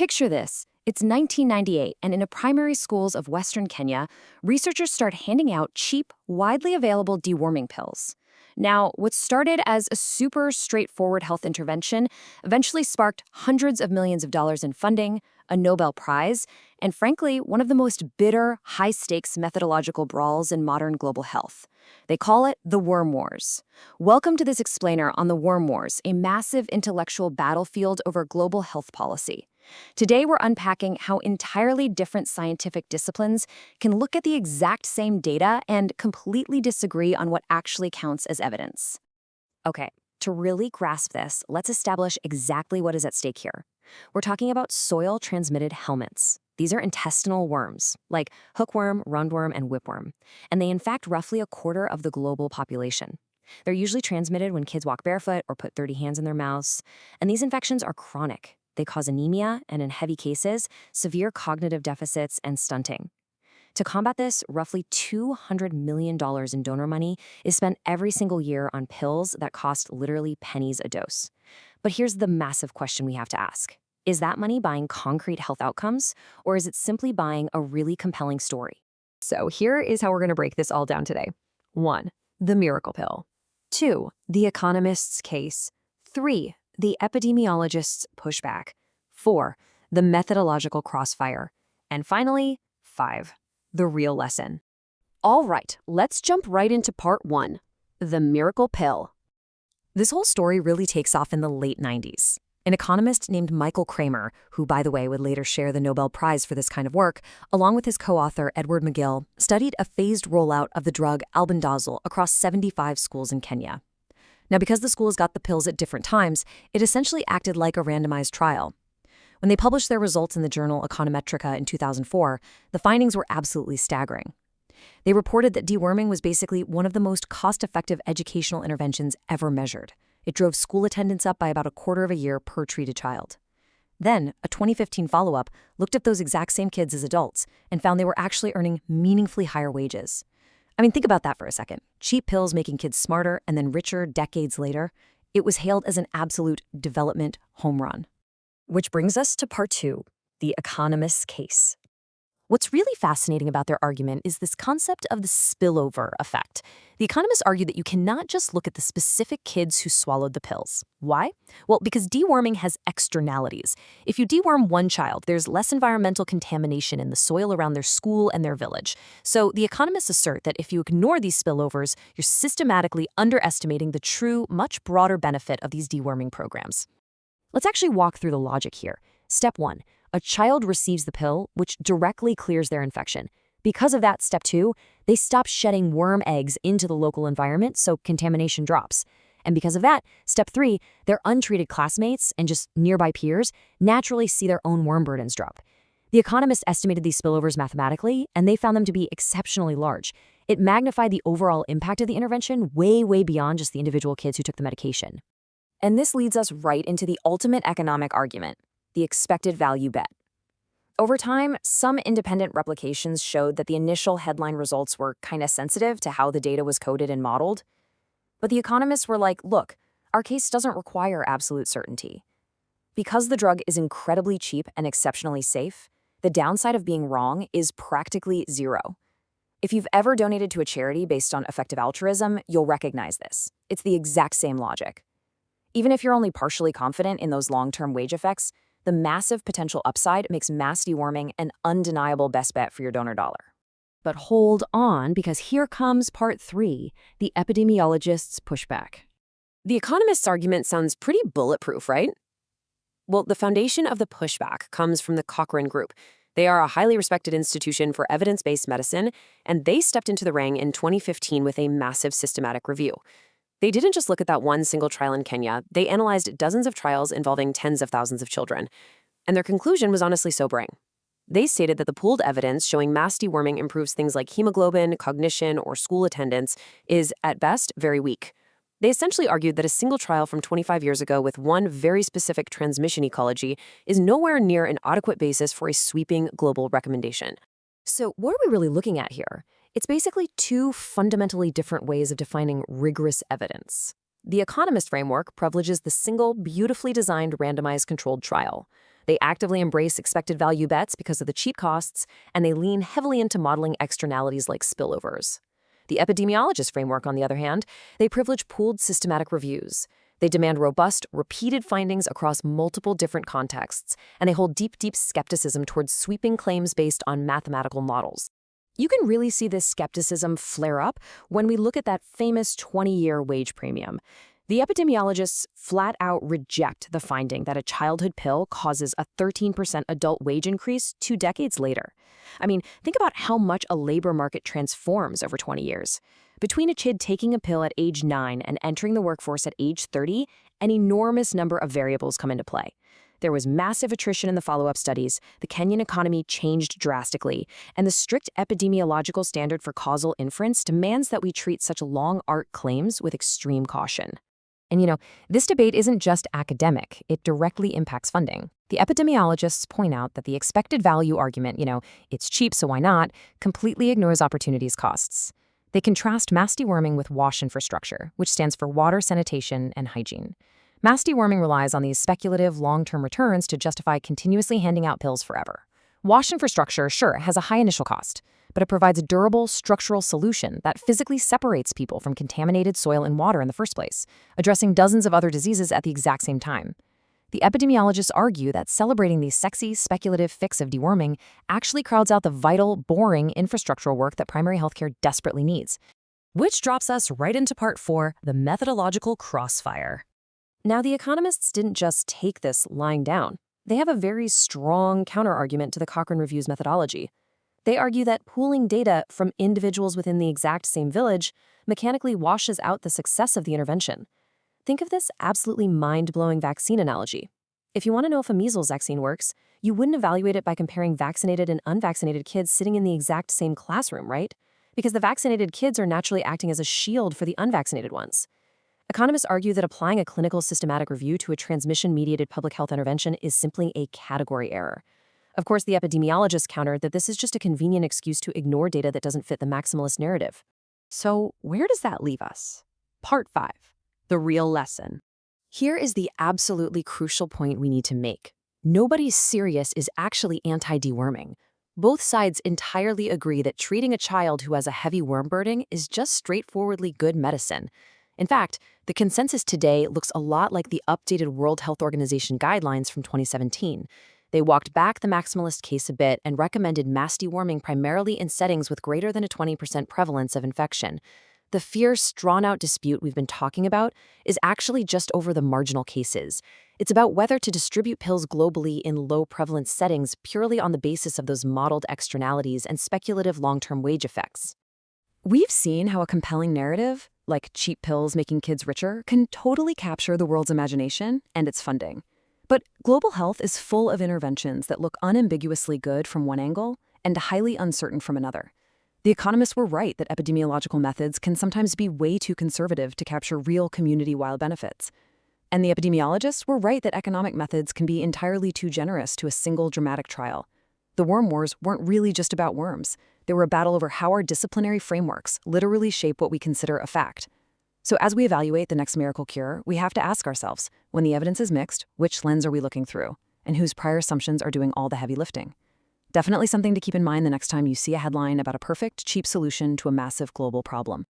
Picture this. It's 1998, and in a primary schools of Western Kenya, researchers start handing out cheap, widely available deworming pills. Now, what started as a super straightforward health intervention eventually sparked hundreds of millions of dollars in funding, a Nobel Prize, and frankly, one of the most bitter, high-stakes methodological brawls in modern global health. They call it the Worm Wars. Welcome to this explainer on the Worm Wars, a massive intellectual battlefield over global health policy. Today, we're unpacking how entirely different scientific disciplines can look at the exact same data and completely disagree on what actually counts as evidence. Okay, to really grasp this, let's establish exactly what is at stake here. We're talking about soil-transmitted helminths. These are intestinal worms, like hookworm, roundworm, and whipworm, and they infect roughly a quarter of the global population. They're usually transmitted when kids walk barefoot or put 30 hands in their mouths, and these infections are chronic. They cause anemia and, in heavy cases, severe cognitive deficits and stunting. To combat this, roughly $200 million in donor money is spent every single year on pills that cost literally pennies a dose. But here's the massive question we have to ask. Is that money buying concrete health outcomes, or is it simply buying a really compelling story? So here is how we're going to break this all down today. 1. The miracle pill. 2. The economist's case. 3. The epidemiologist's pushback. 4. The methodological crossfire. And finally, 5. The real lesson. All right, let's jump right into part 1, the miracle pill. This whole story really takes off in the late 90s. An economist named Michael Kremer, who, by the way, would later share the Nobel Prize for this kind of work, along with his co-author Ted Miguel, studied a phased rollout of the drug albendazole across 75 schools in Kenya. Now, because the schools got the pills at different times, it essentially acted like a randomized trial. When they published their results in the journal Econometrica in 2004, the findings were absolutely staggering. They reported that deworming was basically one of the most cost-effective educational interventions ever measured. It drove school attendance up by about a quarter of a year per treated child. Then, a 2015 follow-up looked at those exact same kids as adults and found they were actually earning meaningfully higher wages. I mean, think about that for a second. Cheap pills making kids smarter and then richer decades later. It was hailed as an absolute development home run. Which brings us to part 2, the economist's case. What's really fascinating about their argument is this concept of the spillover effect. The economists argue that you cannot just look at the specific kids who swallowed the pills. Why? Well, because deworming has externalities. If you deworm one child, there's less environmental contamination in the soil around their school and their village. So the economists assert that if you ignore these spillovers, you're systematically underestimating the true, much broader benefit of these deworming programs. Let's actually walk through the logic here. Step 1. A child receives the pill, which directly clears their infection. Because of that, step 2, they stop shedding worm eggs into the local environment, so contamination drops. And because of that, step 3, their untreated classmates and just nearby peers naturally see their own worm burdens drop. The economists estimated these spillovers mathematically, and they found them to be exceptionally large. It magnified the overall impact of the intervention way, way beyond just the individual kids who took the medication. And this leads us right into the ultimate economic argument, the expected value bet. Over time, some independent replications showed that the initial headline results were kind of sensitive to how the data was coded and modeled. But the economists were like, look, our case doesn't require absolute certainty. Because the drug is incredibly cheap and exceptionally safe, the downside of being wrong is practically zero. If you've ever donated to a charity based on effective altruism, you'll recognize this. It's the exact same logic. Even if you're only partially confident in those long-term wage effects, the massive potential upside makes mass deworming an undeniable best bet for your donor dollar. But hold on, because here comes part 3, the epidemiologist's pushback. The economist's argument sounds pretty bulletproof, right? Well, the foundation of the pushback comes from the Cochrane Group. They are a highly respected institution for evidence-based medicine, and they stepped into the ring in 2015 with a massive systematic review. They didn't just look at that one single trial in Kenya. They analyzed dozens of trials involving tens of thousands of children. And their conclusion was honestly sobering. They stated that the pooled evidence showing mass deworming improves things like hemoglobin, cognition, or school attendance is, at best, very weak. They essentially argued that a single trial from 25 years ago with one very specific transmission ecology is nowhere near an adequate basis for a sweeping global recommendation. So what are we really looking at here? It's basically two fundamentally different ways of defining rigorous evidence. The economist framework privileges the single, beautifully designed randomized controlled trial. They actively embrace expected value bets because of the cheap costs, and they lean heavily into modeling externalities like spillovers. The epidemiologist framework, on the other hand, they privilege pooled systematic reviews. They demand robust, repeated findings across multiple different contexts, and they hold deep skepticism towards sweeping claims based on mathematical models. You can really see this skepticism flare up when we look at that famous 20-year wage premium. The epidemiologists flat out reject the finding that a childhood pill causes a 13% adult wage increase 2 decades later. I mean, think about how much a labor market transforms over 20 years. Between a kid taking a pill at age 9 and entering the workforce at age 30, an enormous number of variables come into play. There was massive attrition in the follow-up studies, the Kenyan economy changed drastically, and the strict epidemiological standard for causal inference demands that we treat such long arc claims with extreme caution. And this debate isn't just academic, it directly impacts funding. The epidemiologists point out that the expected value argument, it's cheap so why not, completely ignores opportunities costs. They contrast mass deworming with WASH infrastructure, which stands for water, sanitation, and hygiene. Mass deworming relies on these speculative, long-term returns to justify continuously handing out pills forever. WASH infrastructure, sure, has a high initial cost, but it provides a durable, structural solution that physically separates people from contaminated soil and water in the first place, addressing dozens of other diseases at the exact same time. The epidemiologists argue that celebrating the sexy, speculative fix of deworming actually crowds out the vital, boring infrastructural work that primary healthcare desperately needs. Which drops us right into part 4, the methodological crossfire. Now, the economists didn't just take this lying down. They have a very strong counterargument to the Cochrane Review's methodology. They argue that pooling data from individuals within the exact same village mechanically washes out the success of the intervention. Think of this absolutely mind-blowing vaccine analogy. If you want to know if a measles vaccine works, you wouldn't evaluate it by comparing vaccinated and unvaccinated kids sitting in the exact same classroom, right? Because the vaccinated kids are naturally acting as a shield for the unvaccinated ones. Economists argue that applying a clinical systematic review to a transmission-mediated public health intervention is simply a category error. Of course, the epidemiologists countered that this is just a convenient excuse to ignore data that doesn't fit the maximalist narrative. So where does that leave us? Part 5. The real lesson. Here is the absolutely crucial point we need to make. Nobody serious is actually anti-deworming. Both sides entirely agree that treating a child who has a heavy worm burden is just straightforwardly good medicine. In fact, the consensus today looks a lot like the updated World Health Organization guidelines from 2017. They walked back the maximalist case a bit and recommended mass deworming primarily in settings with greater than a 20% prevalence of infection. The fierce, drawn-out dispute we've been talking about is actually just over the marginal cases. It's about whether to distribute pills globally in low-prevalence settings purely on the basis of those modeled externalities and speculative long-term wage effects. We've seen how a compelling narrative, like cheap pills making kids richer, can totally capture the world's imagination and its funding. But global health is full of interventions that look unambiguously good from one angle and highly uncertain from another. The economists were right that epidemiological methods can sometimes be way too conservative to capture real community-wide benefits. And the epidemiologists were right that economic methods can be entirely too generous to a single dramatic trial. The worm wars weren't really just about worms. They were a battle over how our disciplinary frameworks literally shape what we consider a fact. So as we evaluate the next miracle cure, we have to ask ourselves, when the evidence is mixed, which lens are we looking through, and whose prior assumptions are doing all the heavy lifting? Definitely something to keep in mind the next time you see a headline about a perfect, cheap solution to a massive global problem.